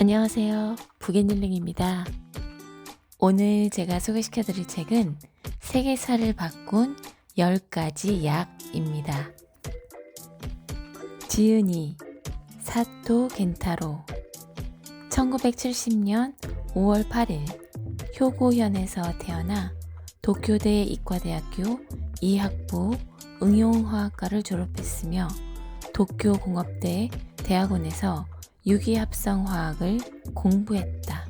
안녕하세요. 북앤일링입니다. 오늘 제가 소개시켜 드릴 책은 세계사를 바꾼 10가지 약입니다. 지은이 사토 겐타로 1970년 5월 8일 효고현에서 태어나 도쿄대 이과대학교 이학부 응용화학과를 졸업했으며 도쿄공업대 대학원에서 유기합성화학을 공부했다.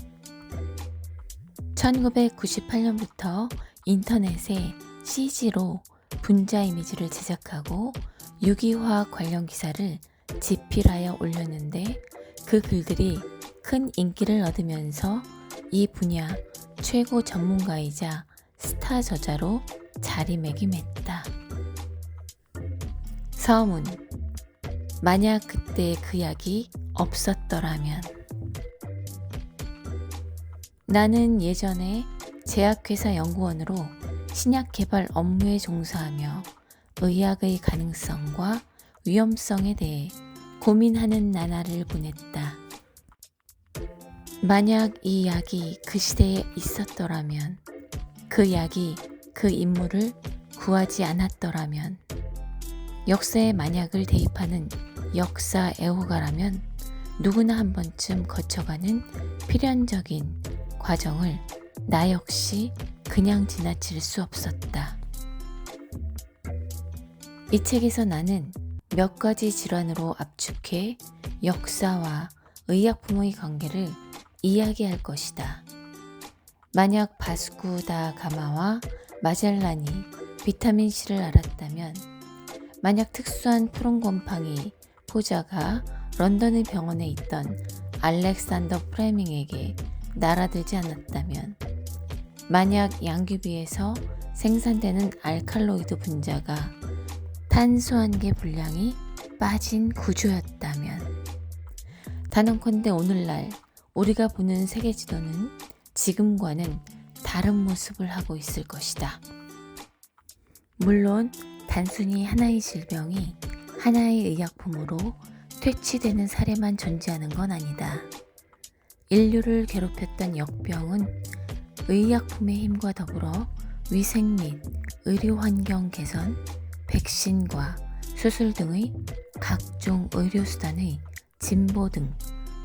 1998년부터 인터넷에 CG로 분자 이미지를 제작하고 유기화학 관련 기사를 집필하여 올렸는데 그 글들이 큰 인기를 얻으면서 이 분야 최고 전문가이자 스타 저자로 자리매김했다. 서문. 만약 그때 그 약이 없었더라면. 나는 예전에 제약회사 연구원으로 신약 개발 업무에 종사하며 의학의 가능성과 위험성에 대해 고민하는 나날을 보냈다. 만약 이 약이 그 시대에 있었더라면, 그 약이 그 인물을 구하지 않았더라면, 역사에 만약을 대입하는 역사 애호가라면 누구나 한 번쯤 거쳐가는 필연적인 과정을 나 역시 그냥 지나칠 수 없었다. 이 책에서 나는 몇 가지 질환으로 압축해 역사와 의약품의 관계를 이야기할 것이다. 만약 바스코 다 가마와 마젤란이 비타민C를 알았다면, 만약 특수한 푸른 곰팡이 포자가 런던의 병원에 있던 알렉산더 프레밍에게 날아들지 않았다면, 만약 양귀비에서 생산되는 알칼로이드 분자가 탄수화계 분량이 빠진 구조였다면, 단언컨대 오늘날 우리가 보는 세계 지도는 지금과는 다른 모습을 하고 있을 것이다. 물론 단순히 하나의 질병이 하나의 의약품으로 퇴치되는 사례만 존재하는 건 아니다. 인류를 괴롭혔던 역병은 의약품의 힘과 더불어 위생 및 의료 환경 개선, 백신과 수술 등의 각종 의료수단의 진보 등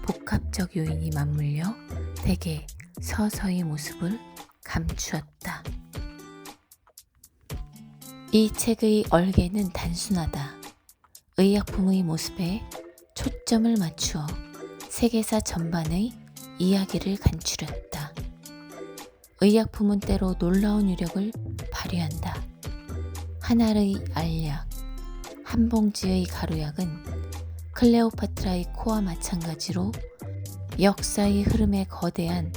복합적 요인이 맞물려 대개 서서히 모습을 감추었다. 이 책의 얼개는 단순하다. 의약품의 모습에 초점을 맞추어 세계사 전반의 이야기를 간추렸다. 의약품은 때로 놀라운 위력을 발휘한다. 한 알의 알약, 한 봉지의 가루약은 클레오파트라의 코와 마찬가지로 역사의 흐름에 거대한,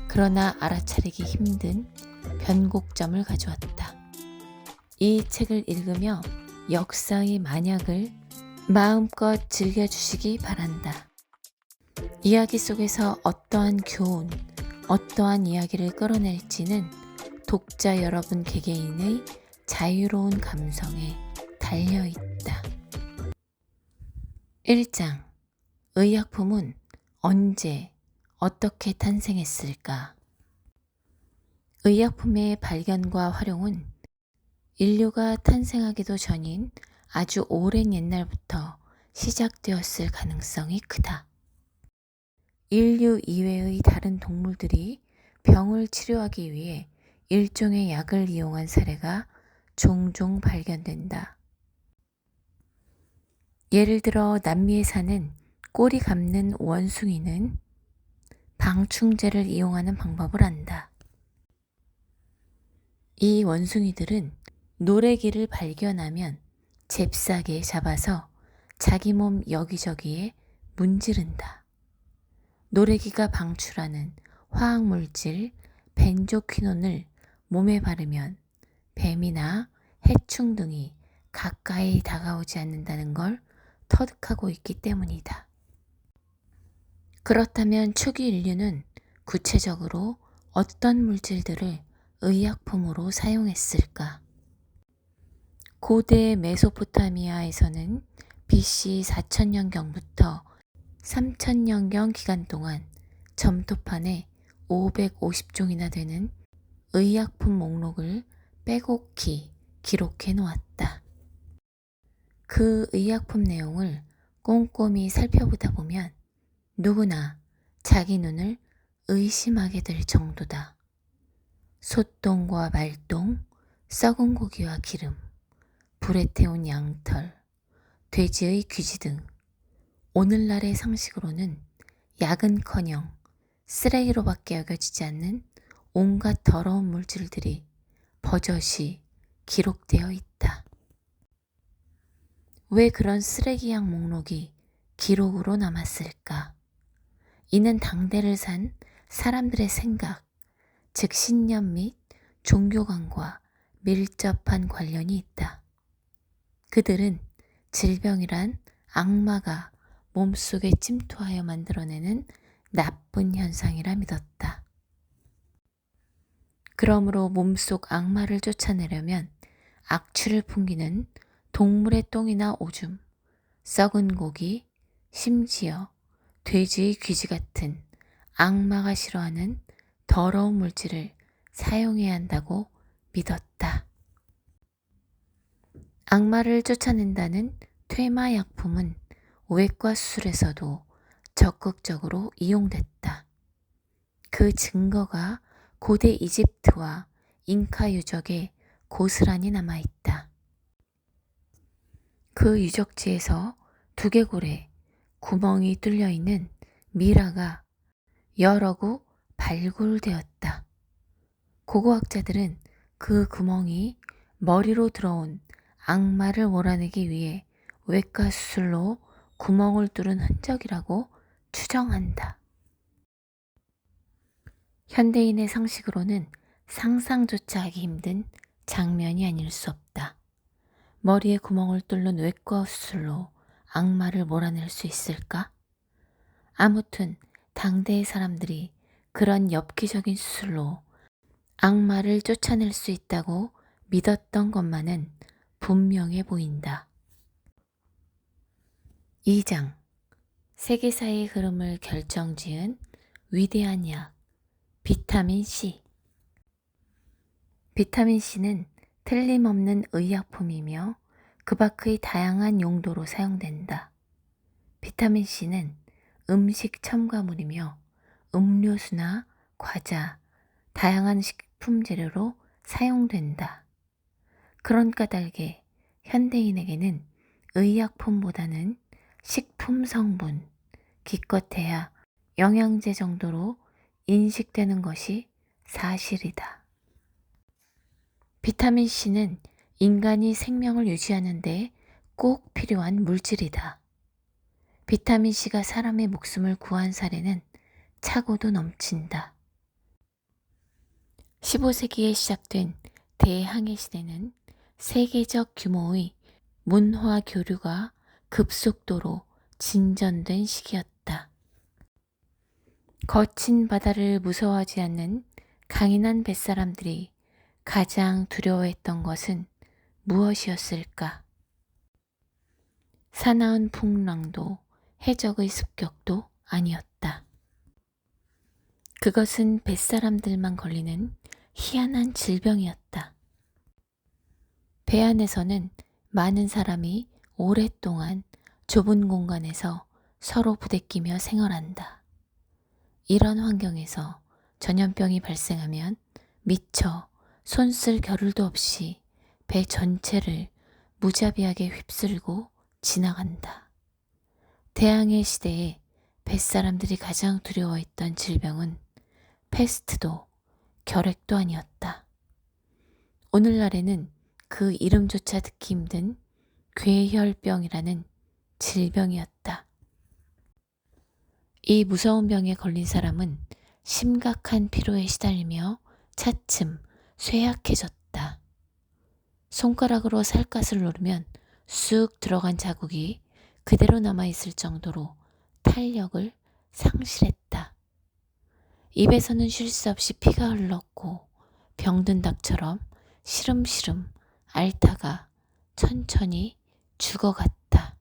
그러나 알아차리기 힘든 변곡점을 가져왔다. 이 책을 읽으며 역사의 만약을 마음껏 즐겨주시기 바란다. 이야기 속에서 어떠한 교훈, 어떠한 이야기를 끌어낼지는 독자 여러분 개개인의 자유로운 감성에 달려있다. 1장. 의약품은 언제, 어떻게 탄생했을까? 의약품의 발견과 활용은 인류가 탄생하기도 전인 아주 오랜 옛날부터 시작되었을 가능성이 크다. 인류 이외의 다른 동물들이 병을 치료하기 위해 일종의 약을 이용한 사례가 종종 발견된다. 예를 들어 남미에 사는 꼬리 감는 원숭이는 방충제를 이용하는 방법을 안다. 이 원숭이들은 노래기를 발견하면 잽싸게 잡아서 자기 몸 여기저기에 문지른다. 노래기가 방출하는 화학물질 벤조퀴논을 몸에 바르면 뱀이나 해충 등이 가까이 다가오지 않는다는 걸 터득하고 있기 때문이다. 그렇다면 초기 인류는 구체적으로 어떤 물질들을 의약품으로 사용했을까? 고대 메소포타미아에서는 BC 4000년경부터 3천년경 기간 동안 점토판에 550종이나 되는 의약품 목록을 빼곡히 기록해 놓았다. 그 의약품 내용을 꼼꼼히 살펴보다 보면 누구나 자기 눈을 의심하게 될 정도다. 소똥과 말똥, 썩은 고기와 기름, 불에 태운 양털, 돼지의 귀지 등 오늘날의 상식으로는 약은커녕 쓰레기로밖에 여겨지지 않는 온갖 더러운 물질들이 버젓이 기록되어 있다. 왜 그런 쓰레기약 목록이 기록으로 남았을까? 이는 당대를 산 사람들의 생각, 즉 신념 및 종교관과 밀접한 관련이 있다. 그들은 질병이란 악마가 몸속에 침투하여 만들어내는 나쁜 현상이라 믿었다. 그러므로 몸속 악마를 쫓아내려면 악취를 풍기는 동물의 똥이나 오줌, 썩은 고기, 심지어 돼지의 귀지 같은 악마가 싫어하는 더러운 물질을 사용해야 한다고 믿었다. 악마를 쫓아낸다는 퇴마약품은 외과 수술에서도 적극적으로 이용됐다. 그 증거가 고대 이집트와 잉카 유적에 고스란히 남아있다. 그 유적지에서 두개골에 구멍이 뚫려 있는 미라가 여러 구 발굴되었다. 고고학자들은 그 구멍이 머리로 들어온 악마를 몰아내기 위해 외과 수술로 구멍을 뚫은 흔적이라고 추정한다. 현대인의 상식으로는 상상조차 하기 힘든 장면이 아닐 수 없다. 머리에 구멍을 뚫는 외과 수술로 악마를 몰아낼 수 있을까? 아무튼 당대의 사람들이 그런 엽기적인 수술로 악마를 쫓아낼 수 있다고 믿었던 것만은 분명해 보인다. 2장 세계사의 흐름을 결정지은 위대한 약 비타민 C. 비타민 C는 틀림없는 의약품이며 그 밖의 다양한 용도로 사용된다. 비타민 C는 음식 첨가물이며 음료수나 과자, 다양한 식품 재료로 사용된다. 그런 까닭에 현대인에게는 의약품보다는 식품 성분, 기껏해야 영양제 정도로 인식되는 것이 사실이다. 비타민 C는 인간이 생명을 유지하는 데 꼭 필요한 물질이다. 비타민 C가 사람의 목숨을 구한 사례는 차고도 넘친다. 15세기에 시작된 대항해 시대는 세계적 규모의 문화 교류가 급속도로 진전된 시기였다. 거친 바다를 무서워하지 않는 강인한 뱃사람들이 가장 두려워했던 것은 무엇이었을까? 사나운 풍랑도 해적의 습격도 아니었다. 그것은 뱃사람들만 걸리는 희한한 질병이었다. 배 안에서는 많은 사람이 오랫동안 좁은 공간에서 서로 부대끼며 생활한다. 이런 환경에서 전염병이 발생하면 미처 손쓸 겨를도 없이 배 전체를 무자비하게 휩쓸고 지나간다. 대항해 시대에 뱃사람들이 가장 두려워했던 질병은 패스트도 결핵도 아니었다. 오늘날에는 그 이름조차 듣기 힘든 괴혈병이라는 질병이었다. 이 무서운 병에 걸린 사람은 심각한 피로에 시달리며 차츰 쇠약해졌다. 손가락으로 살갗을 누르면 쑥 들어간 자국이 그대로 남아있을 정도로 탄력을 상실했다. 입에서는 쉴 수 없이 피가 흘렀고 병든 닭처럼 시름시름 앓다가 천천히 죽어갔다.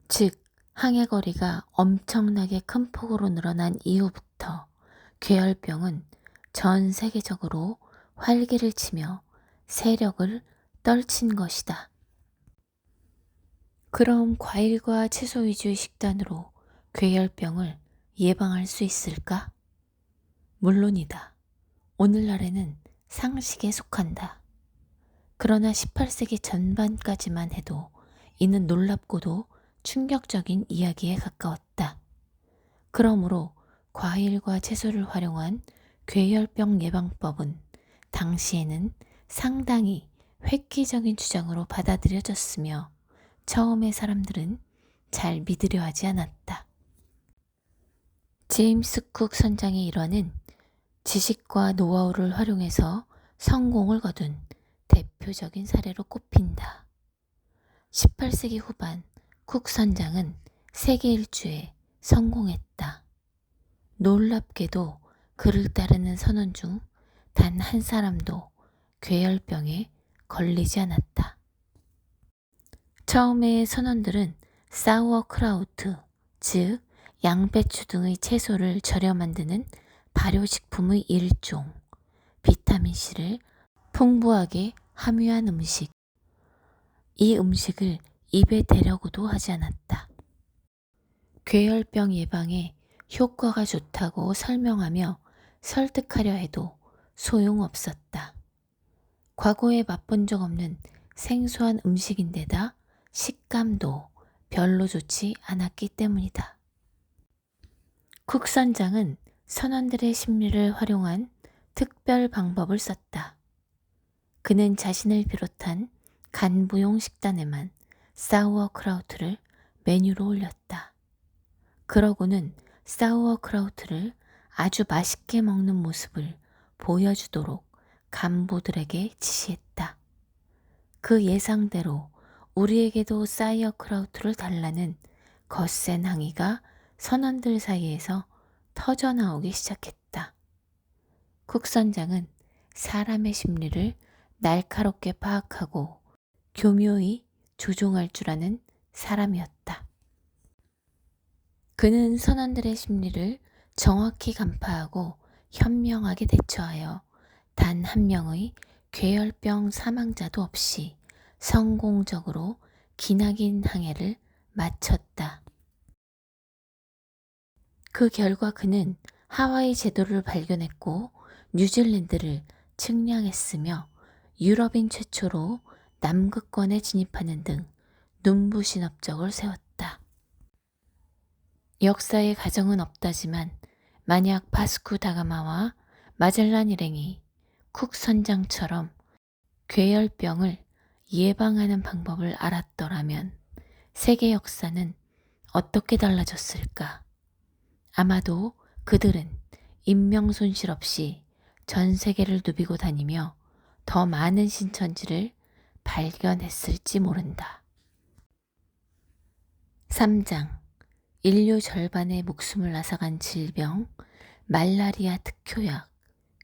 즉 항해거리가 엄청나게 큰 폭으로 늘어난 이후부터 괴혈병은 전 세계적으로 활기를 치며 세력을 떨친 것이다. 그럼 과일과 채소 위주의 식단으로 괴혈병을 예방할 수 있을까? 물론이다. 오늘날에는 상식에 속한다. 그러나 18세기 전반까지만 해도 이는 놀랍고도 충격적인 이야기에 가까웠다. 그러므로 과일과 채소를 활용한 괴혈병 예방법은 당시에는 상당히 획기적인 주장으로 받아들여졌으며 처음에 사람들은 잘 믿으려 하지 않았다. 제임스 쿡 선장의 일화는 지식과 노하우를 활용해서 성공을 거둔 대표적인 사례로 꼽힌다. 18세기 후반 쿡 선장은 세계 일주에 성공했다. 놀랍게도 그를 따르는 선원 중 단 한 사람도 괴혈병에 걸리지 않았다. 처음에 선원들은 사우어크라우트, 즉 양배추 등의 채소를 절여 만드는 발효식품의 일종, 비타민C를 풍부하게 함유한 음식, 이 음식을 입에 대려고도 하지 않았다. 괴혈병 예방에 효과가 좋다고 설명하며 설득하려 해도 소용없었다. 과거에 맛본 적 없는 생소한 음식인데다 식감도 별로 좋지 않았기 때문이다. 쿡 선장은 선원들의 심리를 활용한 특별 방법을 썼다. 그는 자신을 비롯한 간부용 식단에만 사우어크라우트를 메뉴로 올렸다. 그러고는 사우어크라우트를 아주 맛있게 먹는 모습을 보여주도록 간부들에게 지시했다. 그 예상대로 우리에게도 사이어크라우트를 달라는 거센 항의가 선원들 사이에서 터져나오기 시작했다. 쿡 선장은 사람의 심리를 날카롭게 파악하고 교묘히 조종할 줄 아는 사람이었다. 그는 선원들의 심리를 정확히 간파하고 현명하게 대처하여 단 한 명의 괴혈병 사망자도 없이 성공적으로 기나긴 항해를 마쳤다. 그 결과 그는 하와이 제도를 발견했고 뉴질랜드를 측량했으며 유럽인 최초로 남극권에 진입하는 등 눈부신 업적을 세웠다. 역사의 가정은 없다지만 만약 바스쿠 다가마와 마젤란 일행이 쿡 선장처럼 괴혈병을 예방하는 방법을 알았더라면 세계 역사는 어떻게 달라졌을까? 아마도 그들은 인명손실 없이 전 세계를 누비고 다니며 더 많은 신천지를 발견했을지 모른다. 3장 인류 절반의 목숨을 앗아간 질병, 말라리아 특효약,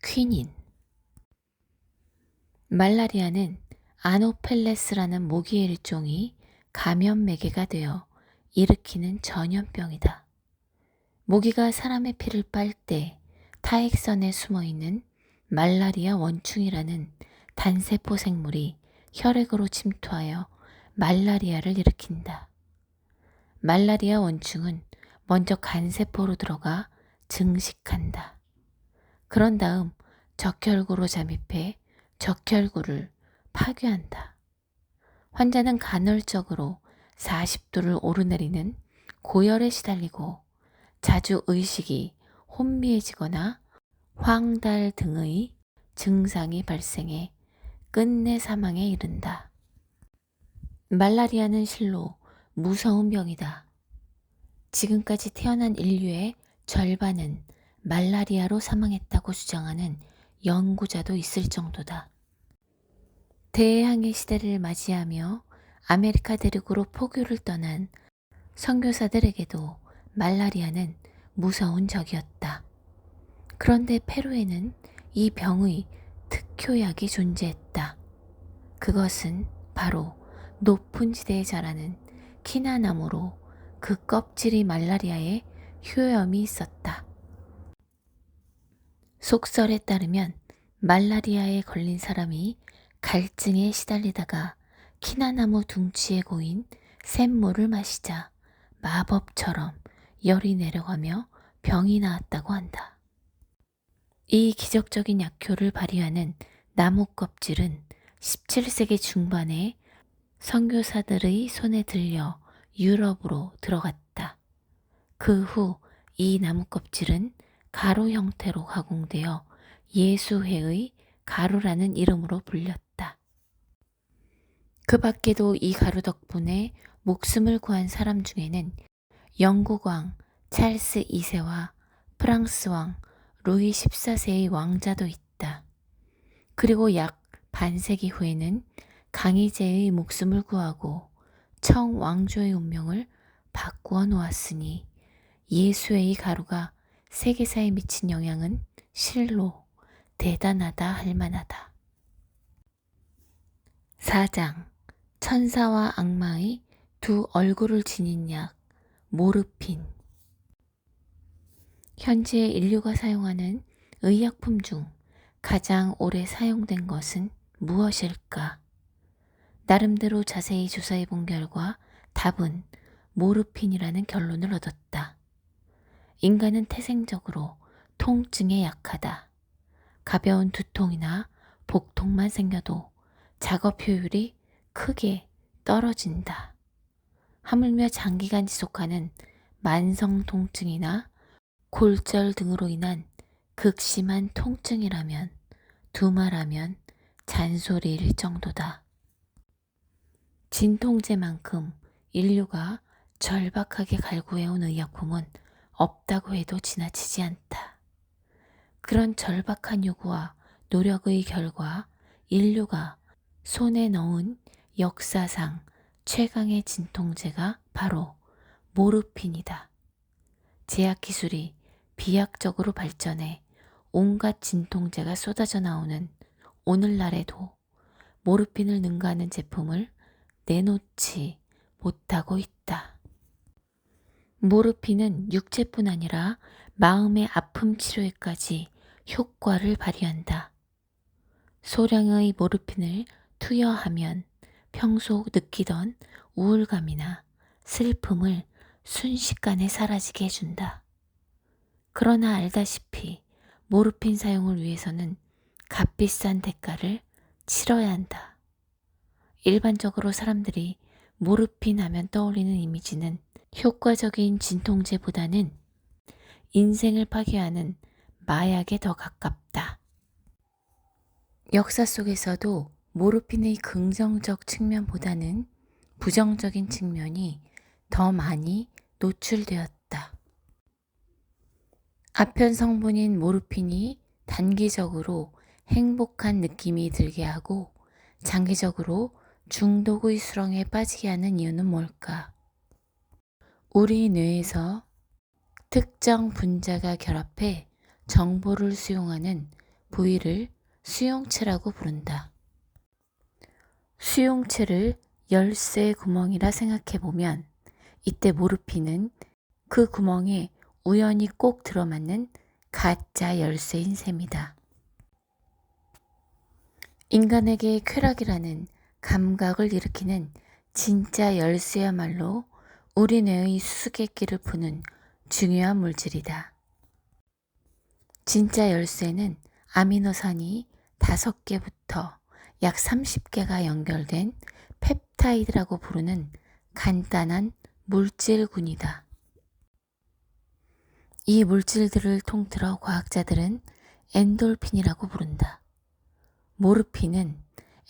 퀴닌. 말라리아는 아노펠레스라는 모기의 일종이 감염 매개가 되어 일으키는 전염병이다. 모기가 사람의 피를 빨 때 타액선에 숨어있는 말라리아 원충이라는 단세포 생물이 혈액으로 침투하여 말라리아를 일으킨다. 말라리아 원충은 먼저 간세포로 들어가 증식한다. 그런 다음 적혈구로 잠입해 적혈구를 파괴한다. 환자는 간헐적으로 40도를 오르내리는 고열에 시달리고 자주 의식이 혼미해지거나 황달 등의 증상이 발생해 끝내 사망에 이른다. 말라리아는 실로 무서운 병이다. 지금까지 태어난 인류의 절반은 말라리아로 사망했다고 주장하는 연구자도 있을 정도다. 대항해 시대를 맞이하며 아메리카 대륙으로 포교를 떠난 선교사들에게도 말라리아는 무서운 적이었다. 그런데 페루에는 이 병의 특효약이 존재했다. 그것은 바로 높은 지대에 자라는 키나나무로 그 껍질이 말라리아에 효염이 있었다. 속설에 따르면 말라리아에 걸린 사람이 갈증에 시달리다가 키나나무 둥치에 고인 샘물을 마시자 마법처럼 열이 내려가며 병이 나았다고 한다. 이 기적적인 약효를 발휘하는 나무 껍질은 17세기 중반에 선교사들의 손에 들려 유럽으로 들어갔다. 그 후 이 나무 껍질은 가루 형태로 가공되어 예수회의 가루라는 이름으로 불렸다. 그 밖에도 이 가루 덕분에 목숨을 구한 사람 중에는 영국 왕 찰스 2세와 프랑스 왕 루이 14세의 왕자도 있다. 그리고 약 반세기 후에는 강희제의 목숨을 구하고 청왕조의 운명을 바꾸어 놓았으니 예수의 가루가 세계사에 미친 영향은 실로 대단하다 할 만하다. 4장 천사와 악마의 두 얼굴을 지닌 약 모르핀. 현재 인류가 사용하는 의약품 중 가장 오래 사용된 것은 무엇일까? 나름대로 자세히 조사해 본 결과 답은 모르핀이라는 결론을 얻었다. 인간은 태생적으로 통증에 약하다. 가벼운 두통이나 복통만 생겨도 작업 효율이 크게 떨어진다. 하물며 장기간 지속하는 만성 통증이나 골절 등으로 인한 극심한 통증이라면 두말하면 잔소리일 정도다. 진통제만큼 인류가 절박하게 갈구해온 의약품은 없다고 해도 지나치지 않다. 그런 절박한 요구와 노력의 결과 인류가 손에 넣은 역사상 최강의 진통제가 바로 모르핀이다. 제약기술이 비약적으로 발전해 온갖 진통제가 쏟아져 나오는 오늘날에도 모르핀을 능가하는 제품을 내놓지 못하고 있다. 모르핀은 육체뿐 아니라 마음의 아픔 치료에까지 효과를 발휘한다. 소량의 모르핀을 투여하면 평소 느끼던 우울감이나 슬픔을 순식간에 사라지게 해준다. 그러나 알다시피 모르핀 사용을 위해서는 값비싼 대가를 치러야 한다. 일반적으로 사람들이 모르핀 하면 떠올리는 이미지는 효과적인 진통제보다는 인생을 파괴하는 마약에 더 가깝다. 역사 속에서도 모르핀의 긍정적 측면보다는 부정적인 측면이 더 많이 노출되었다. 아편 성분인 모르핀이 단기적으로 행복한 느낌이 들게 하고 장기적으로 중독의 수렁에 빠지게 하는 이유는 뭘까? 우리 뇌에서 특정 분자가 결합해 정보를 수용하는 부위를 수용체라고 부른다. 수용체를 열쇠 구멍이라 생각해보면 이때 모르핀은 그 구멍에 우연히 꼭 들어맞는 가짜 열쇠인 셈이다. 인간에게 쾌락이라는 감각을 일으키는 진짜 열쇠야말로 우리 뇌의 수수께끼를 푸는 중요한 물질이다. 진짜 열쇠는 아미노산이 5개부터 약 30개가 연결된 펩타이드라고 부르는 간단한 물질군이다. 이 물질들을 통틀어 과학자들은 엔돌핀이라고 부른다. 모르핀은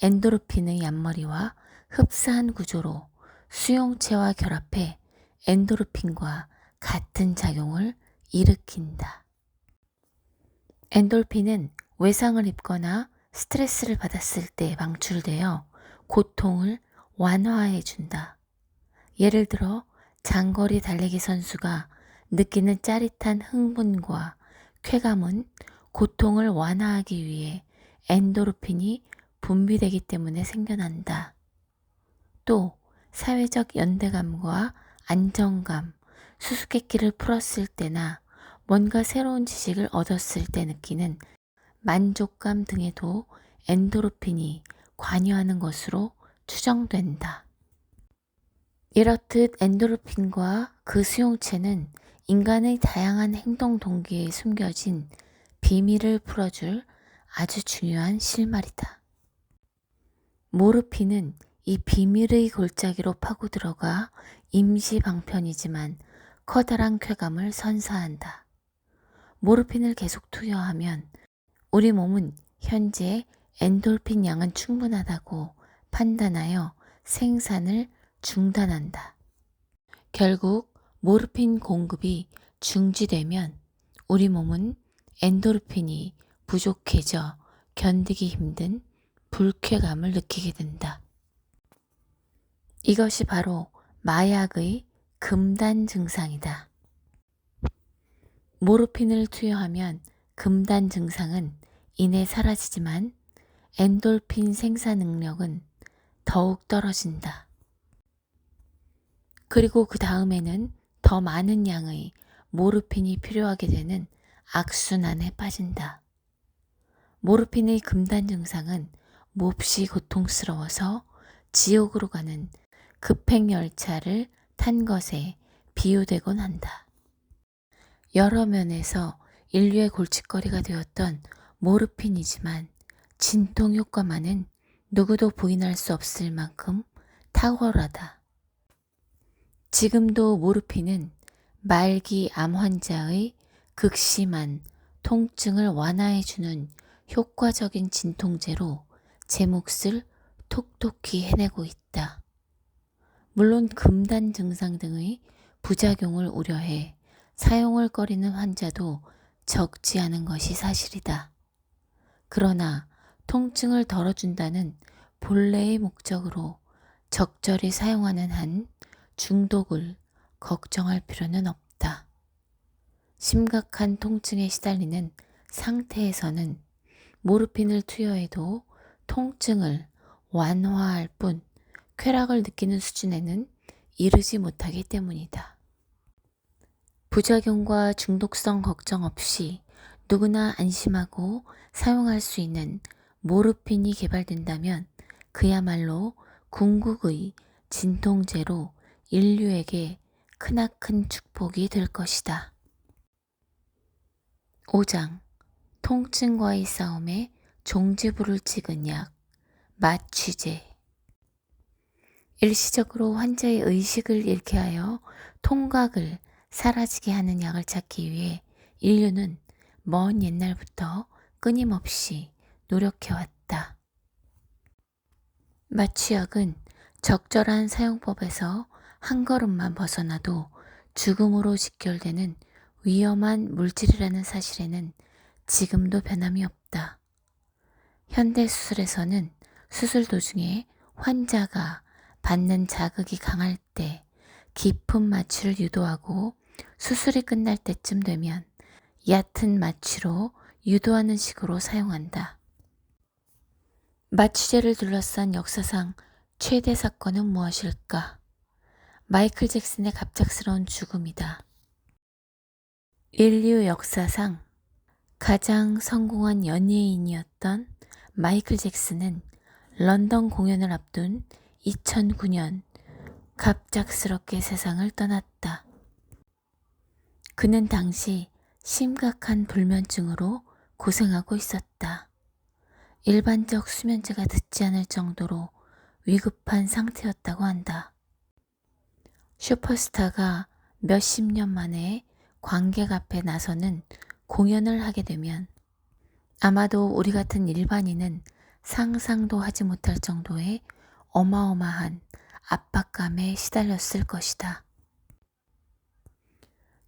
엔도르핀의 앞머리와 흡사한 구조로 수용체와 결합해 엔도르핀과 같은 작용을 일으킨다. 엔돌핀은 외상을 입거나 스트레스를 받았을 때 방출되어 고통을 완화해준다. 예를 들어 장거리 달리기 선수가 느끼는 짜릿한 흥분과 쾌감은 고통을 완화하기 위해 엔도르핀이 분비되기 때문에 생겨난다. 또 사회적 연대감과 안정감, 수수께끼를 풀었을 때나 뭔가 새로운 지식을 얻었을 때 느끼는 만족감 등에도 엔도르핀이 관여하는 것으로 추정된다. 이렇듯 엔도르핀과 그 수용체는 인간의 다양한 행동 동기에 숨겨진 비밀을 풀어줄 아주 중요한 실마리다. 모르핀은 이 비밀의 골짜기로 파고들어가 임시방편이지만 커다란 쾌감을 선사한다. 모르핀을 계속 투여하면 우리 몸은 현재 엔돌핀 양은 충분하다고 판단하여 생산을 중단한다. 결국 모르핀 공급이 중지되면 우리 몸은 엔도르핀이 부족해져 견디기 힘든 불쾌감을 느끼게 된다. 이것이 바로 마약의 금단 증상이다. 모르핀을 투여하면 금단 증상은 이내 사라지지만 엔돌핀 생산 능력은 더욱 떨어진다. 그리고 그 다음에는 더 많은 양의 모르핀이 필요하게 되는 악순환에 빠진다. 모르핀의 금단 증상은 몹시 고통스러워서 지옥으로 가는 급행열차를 탄 것에 비유되곤 한다. 여러 면에서 인류의 골칫거리가 되었던 모르핀이지만 진통 효과만은 누구도 부인할 수 없을 만큼 탁월하다. 지금도 모르핀은 말기 암 환자의 극심한 통증을 완화해주는 효과적인 진통제로 제 몫을 톡톡히 해내고 있다. 물론 금단 증상 등의 부작용을 우려해 사용을 꺼리는 환자도 적지 않은 것이 사실이다. 그러나 통증을 덜어준다는 본래의 목적으로 적절히 사용하는 한 중독을 걱정할 필요는 없다. 심각한 통증에 시달리는 상태에서는 모르핀을 투여해도 통증을 완화할 뿐 쾌락을 느끼는 수준에는 이르지 못하기 때문이다. 부작용과 중독성 걱정 없이 누구나 안심하고 사용할 수 있는 모르핀이 개발된다면 그야말로 궁극의 진통제로 인류에게 크나큰 축복이 될 것이다. 5장 통증과의 싸움에 종지부를 찍은 약, 마취제. 일시적으로 환자의 의식을 잃게 하여 통각을 사라지게 하는 약을 찾기 위해 인류는 먼 옛날부터 끊임없이 노력해왔다. 마취약은 적절한 사용법에서 한 걸음만 벗어나도 죽음으로 직결되는 위험한 물질이라는 사실에는 지금도 변함이 없다. 현대 수술에서는 수술 도중에 환자가 받는 자극이 강할 때 깊은 마취를 유도하고 수술이 끝날 때쯤 되면 얕은 마취로 유도하는 식으로 사용한다. 마취제를 둘러싼 역사상 최대 사건은 무엇일까? 마이클 잭슨의 갑작스러운 죽음이다. 인류 역사상 가장 성공한 연예인이었던 마이클 잭슨은 런던 공연을 앞둔 2009년 갑작스럽게 세상을 떠났다. 그는 당시 심각한 불면증으로 고생하고 있었다. 일반적 수면제가 듣지 않을 정도로 위급한 상태였다고 한다. 슈퍼스타가 몇십 년 만에 관객 앞에 나서는 공연을 하게 되면 아마도 우리 같은 일반인은 상상도 하지 못할 정도의 어마어마한 압박감에 시달렸을 것이다.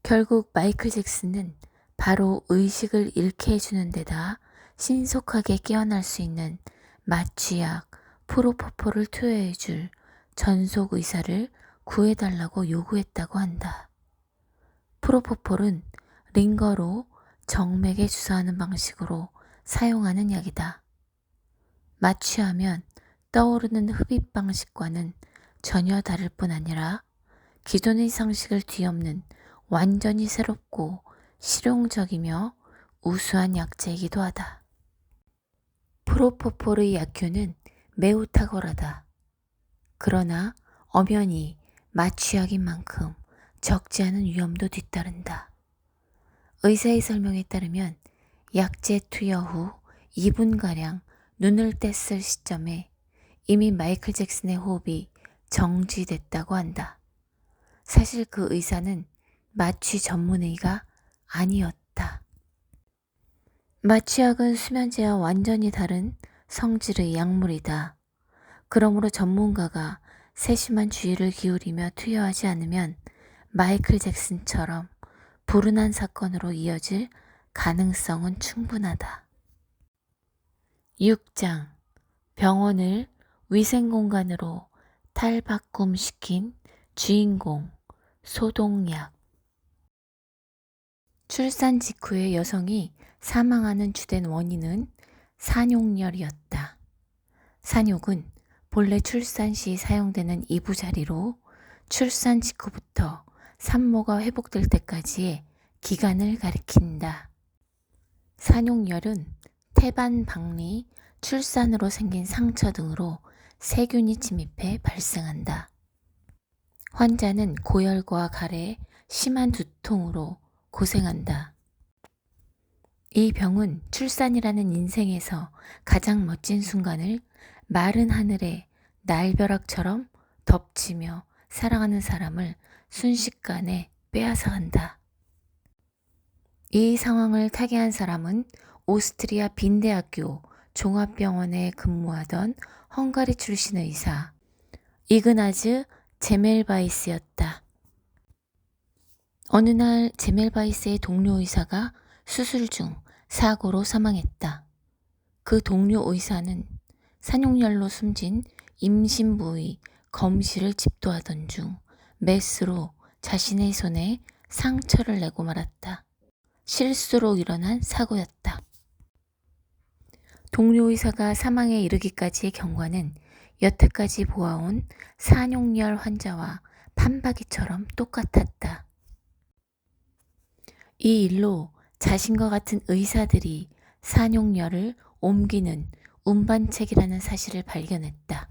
결국 마이클 잭슨은 바로 의식을 잃게 해주는 데다 신속하게 깨어날 수 있는 마취약 프로포폴을 투여해줄 전속 의사를 구해달라고 요구했다고 한다. 프로포폴은 링거로 정맥에 주사하는 방식으로 사용하는 약이다. 마취하면 떠오르는 흡입 방식과는 전혀 다를 뿐 아니라 기존의 상식을 뒤엎는 완전히 새롭고 실용적이며 우수한 약재이기도 하다. 프로포폴의 약효는 매우 탁월하다. 그러나 엄연히 마취약인 만큼 적지 않은 위험도 뒤따른다. 의사의 설명에 따르면 약재 투여 후 2분가량 눈을 뗐을 시점에 이미 마이클 잭슨의 호흡이 정지됐다고 한다. 사실 그 의사는 마취 전문의가 아니었다. 마취약은 수면제와 완전히 다른 성질의 약물이다. 그러므로 전문가가 세심한 주의를 기울이며 투여하지 않으면 마이클 잭슨처럼 불운한 사건으로 이어질 가능성은 충분하다. 6장 병원을 위생공간으로 탈바꿈시킨 주인공 소독약. 출산 직후에 여성이 사망하는 주된 원인은 산욕열이었다. 산욕은 본래 출산 시 사용되는 이부자리로 출산 직후부터 산모가 회복될 때까지의 기간을 가리킨다. 산욕열은 태반, 박리, 출산으로 생긴 상처 등으로 세균이 침입해 발생한다. 환자는 고열과 가래, 심한 두통으로 고생한다. 이 병은 출산이라는 인생에서 가장 멋진 순간을 마른 하늘에 날벼락처럼 덮치며 사랑하는 사람을 순식간에 빼앗아 간다. 이 상황을 타개한 사람은 오스트리아 빈대학교 종합병원에 근무하던 헝가리 출신 의사 이그나즈 제멜바이스였다. 어느 날 제멜바이스의 동료 의사가 수술 중 사고로 사망했다. 그 동료 의사는 산욕열로 숨진 임신 부위 검시를 집도하던 중 메스로 자신의 손에 상처를 내고 말았다. 실수로 일어난 사고였다. 동료 의사가 사망에 이르기까지의 경과는 여태까지 보아온 산욕열 환자와 판박이처럼 똑같았다. 이 일로 자신과 같은 의사들이 산욕열을 옮기는 운반책이라는 사실을 발견했다.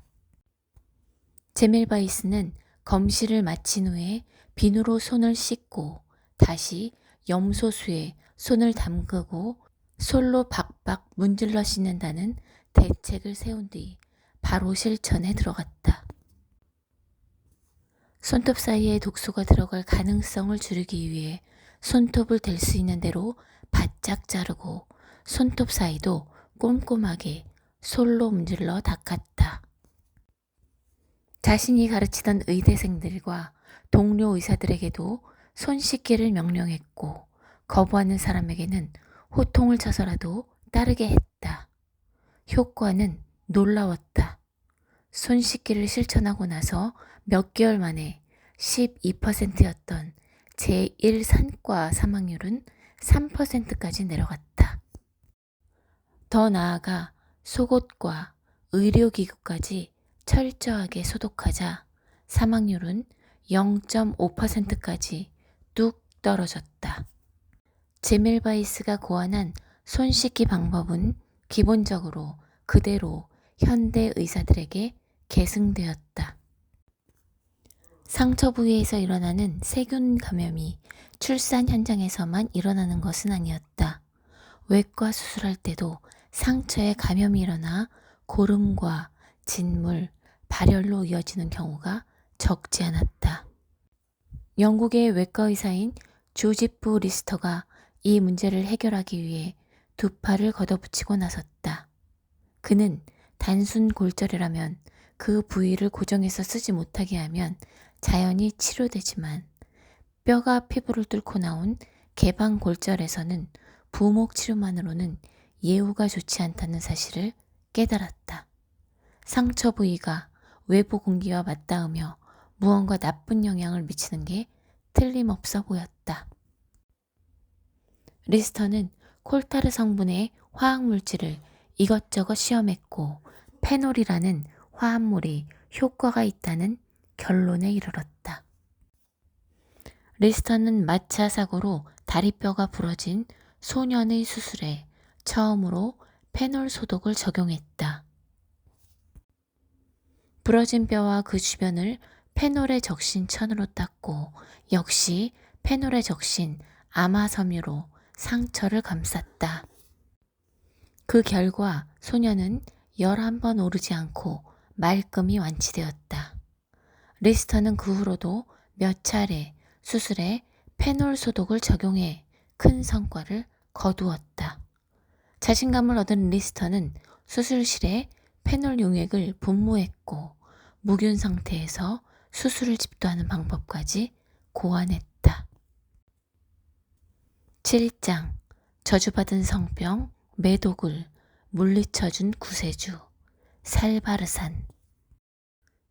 제멜바이스는 검시를 마친 후에 비누로 손을 씻고 다시 염소수에 손을 담그고 솔로 박박 문질러 씻는다는 대책을 세운 뒤 바로 실천에 들어갔다. 손톱 사이에 독소가 들어갈 가능성을 줄이기 위해 손톱을 댈 수 있는 대로 바짝 자르고 손톱 사이도 꼼꼼하게 솔로 문질러 닦았다. 자신이 가르치던 의대생들과 동료 의사들에게도 손 씻기를 명령했고 거부하는 사람에게는 호통을 쳐서라도 따르게 했다. 효과는 놀라웠다. 손 씻기를 실천하고 나서 몇 개월 만에 12%였던 제1산과 사망률은 3%까지 내려갔다. 더 나아가 속옷과 의료기구까지 철저하게 소독하자 사망률은 0.5%까지 뚝 떨어졌다. 제멜바이스가 고안한 손 씻기 방법은 기본적으로 그대로 현대 의사들에게 계승되었다. 상처 부위에서 일어나는 세균 감염이 출산 현장에서만 일어나는 것은 아니었다. 외과 수술할 때도 상처에 감염이 일어나 고름과 진물, 발열로 이어지는 경우가 적지 않았다. 영국의 외과 의사인 조지프 리스터가 이 문제를 해결하기 위해 두 팔을 걷어붙이고 나섰다. 그는 단순 골절이라면 그 부위를 고정해서 쓰지 못하게 하면 자연히 치료되지만 뼈가 피부를 뚫고 나온 개방 골절에서는 부목 치료만으로는 예후가 좋지 않다는 사실을 깨달았다. 상처 부위가 외부 공기와 맞닿으며 무언가 나쁜 영향을 미치는 게 틀림없어 보였다. 리스터는 콜타르 성분의 화학물질을 이것저것 시험했고 페놀이라는 화합물이 효과가 있다는 결론에 이르렀다. 리스터는 마차 사고로 다리뼈가 부러진 소년의 수술에 처음으로 페놀 소독을 적용했다. 부러진 뼈와 그 주변을 페놀에 적신 천으로 닦고 역시 페놀에 적신 아마섬유로 상처를 감쌌다. 그 결과 소년은 11번 오르지 않고 말끔히 완치되었다. 리스터는 그 후로도 몇 차례 수술에 페놀 소독을 적용해 큰 성과를 거두었다. 자신감을 얻은 리스터는 수술실에 페놀 용액을 분무했고 무균 상태에서 수술을 집도하는 방법까지 고안했다. 7장 저주받은 성병 매독을 물리쳐준 구세주 살바르산.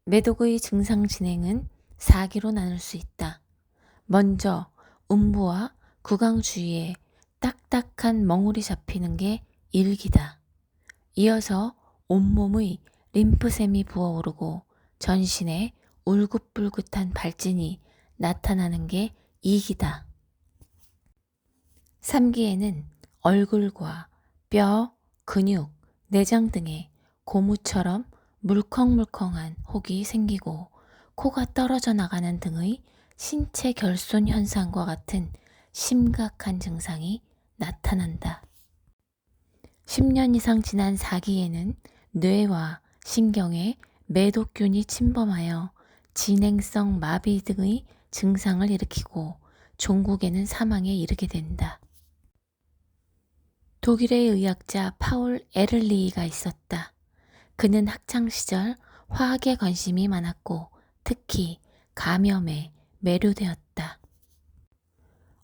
매독의 증상 진행은 4기로 나눌 수 있다. 먼저 음부와 구강 주위에 딱딱한 멍울이 잡히는 게 1기다. 이어서 온몸의 림프샘이 부어오르고 전신에 울긋불긋한 발진이 나타나는 게 2기다. 3기에는 얼굴과 뼈, 근육, 내장 등에 고무처럼 물컹물컹한 혹이 생기고 코가 떨어져 나가는 등의 신체 결손 현상과 같은 심각한 증상이 나타난다. 10년 이상 지난 4기에는 뇌와 신경에 매독균이 침범하여 진행성 마비 등의 증상을 일으키고 종국에는 사망에 이르게 된다. 독일의 의학자 파울 에를리히가 있었다. 그는 학창시절 화학에 관심이 많았고 특히 감염에 매료되었다.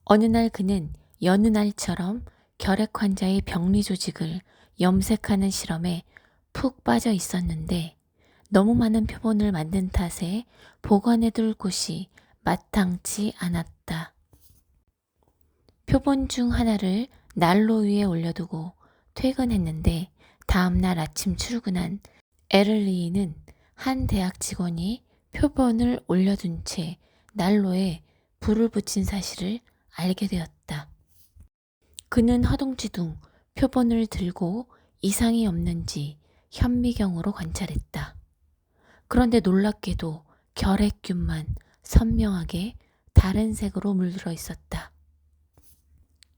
어느 날 그는 여느 날처럼 결핵 환자의 병리 조직을 염색하는 실험에 푹 빠져 있었는데 너무 많은 표본을 만든 탓에 보관해둘 곳이 마땅치 않았다. 표본 중 하나를 난로 위에 올려두고 퇴근했는데 다음날 아침 출근한 에를리히는 한 대학 직원이 표본을 올려둔 채 난로에 불을 붙인 사실을 알게 되었다. 그는 허둥지둥 표본을 들고 이상이 없는지 현미경으로 관찰했다. 그런데 놀랍게도 결핵균만 선명하게 다른 색으로 물들어 있었다.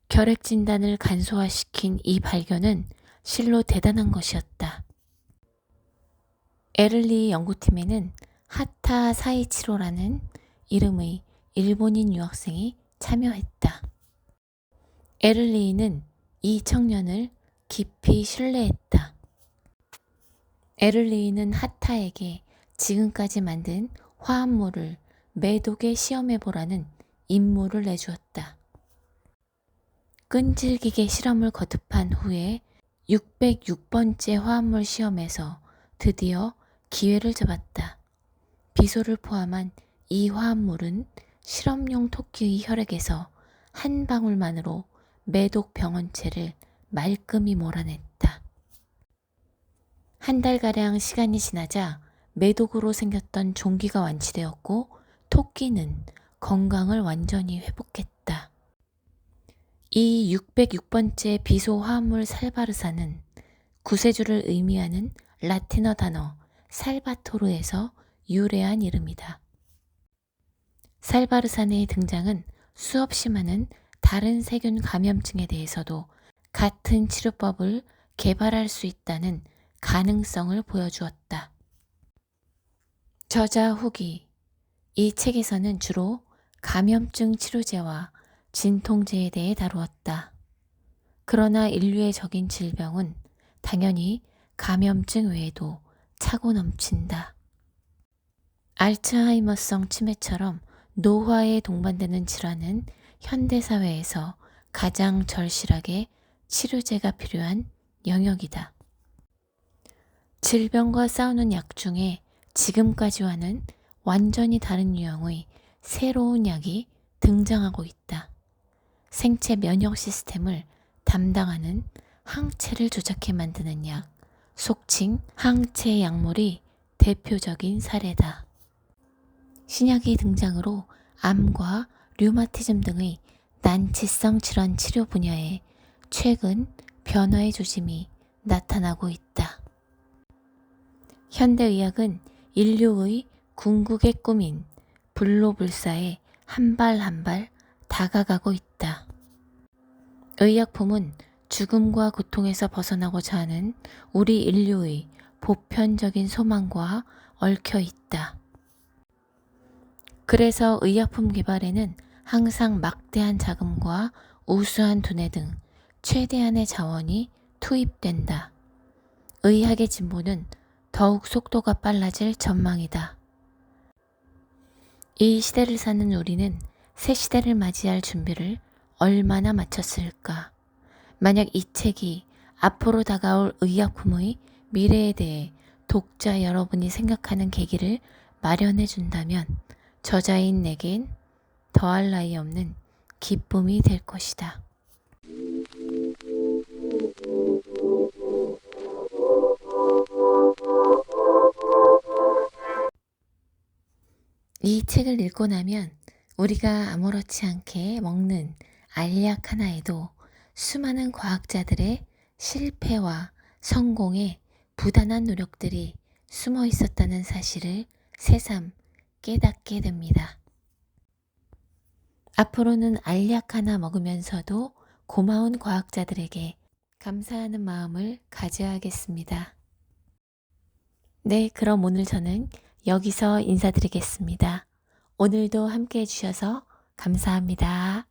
결핵 진단을 간소화시킨 이 발견은 실로 대단한 것이었다. 에를리히 연구팀에는 하타 사이치로라는 이름의 일본인 유학생이 참여했다. 에를리히는 이 청년을 깊이 신뢰했다. 에를리히는 하타에게 지금까지 만든 화합물을 매독에 시험해보라는 임무를 내주었다. 끈질기게 실험을 거듭한 후에 606번째 화합물 시험에서 드디어 기회를 잡았다. 비소를 포함한 이 화합물은 실험용 토끼의 혈액에서 한 방울만으로 매독 병원체를 말끔히 몰아냈다. 한 달가량 시간이 지나자 매독으로 생겼던 종기가 완치되었고 토끼는 건강을 완전히 회복했다. 이 606번째 비소 화합물 살바르산은 구세주를 의미하는 라틴어 단어 살바토르에서 유래한 이름이다. 살바르산의 등장은 수없이 많은 다른 세균 감염증에 대해서도 같은 치료법을 개발할 수 있다는 가능성을 보여주었다. 저자 후기. 이 책에서는 주로 감염증 치료제와 진통제에 대해 다루었다. 그러나 인류의 적인 질병은 당연히 감염증 외에도 차고 넘친다. 알츠하이머성 치매처럼 노화에 동반되는 질환은 현대사회에서 가장 절실하게 치료제가 필요한 영역이다. 질병과 싸우는 약 중에 지금까지와는 완전히 다른 유형의 새로운 약이 등장하고 있다. 생체 면역 시스템을 담당하는 항체를 조작해 만드는 약, 속칭 항체 약물이 대표적인 사례다. 신약의 등장으로 암과 류마티즘 등의 난치성 질환 치료 분야에 최근 변화의 조짐이 나타나고 있다. 현대의학은 인류의 궁극의 꿈인 불로불사에 한 발 한 발 다가가고 있다. 의약품은 죽음과 고통에서 벗어나고자 하는 우리 인류의 보편적인 소망과 얽혀 있다. 그래서 의약품 개발에는 항상 막대한 자금과 우수한 두뇌 등 최대한의 자원이 투입된다. 의학의 진보는 더욱 속도가 빨라질 전망이다. 이 시대를 사는 우리는 새 시대를 맞이할 준비를 얼마나 마쳤을까? 만약 이 책이 앞으로 다가올 의약품의 미래에 대해 독자 여러분이 생각하는 계기를 마련해 준다면 저자인 내겐 더할 나위 없는 기쁨이 될 것이다. 이 책을 읽고 나면 우리가 아무렇지 않게 먹는 알약 하나에도 수많은 과학자들의 실패와 성공에 부단한 노력들이 숨어 있었다는 사실을 새삼 깨닫게 됩니다. 앞으로는 알약 하나 먹으면서도 고마운 과학자들에게 감사하는 마음을 가져야겠습니다. 네, 그럼 오늘 저는 여기서 인사드리겠습니다. 오늘도 함께 해주셔서 감사합니다.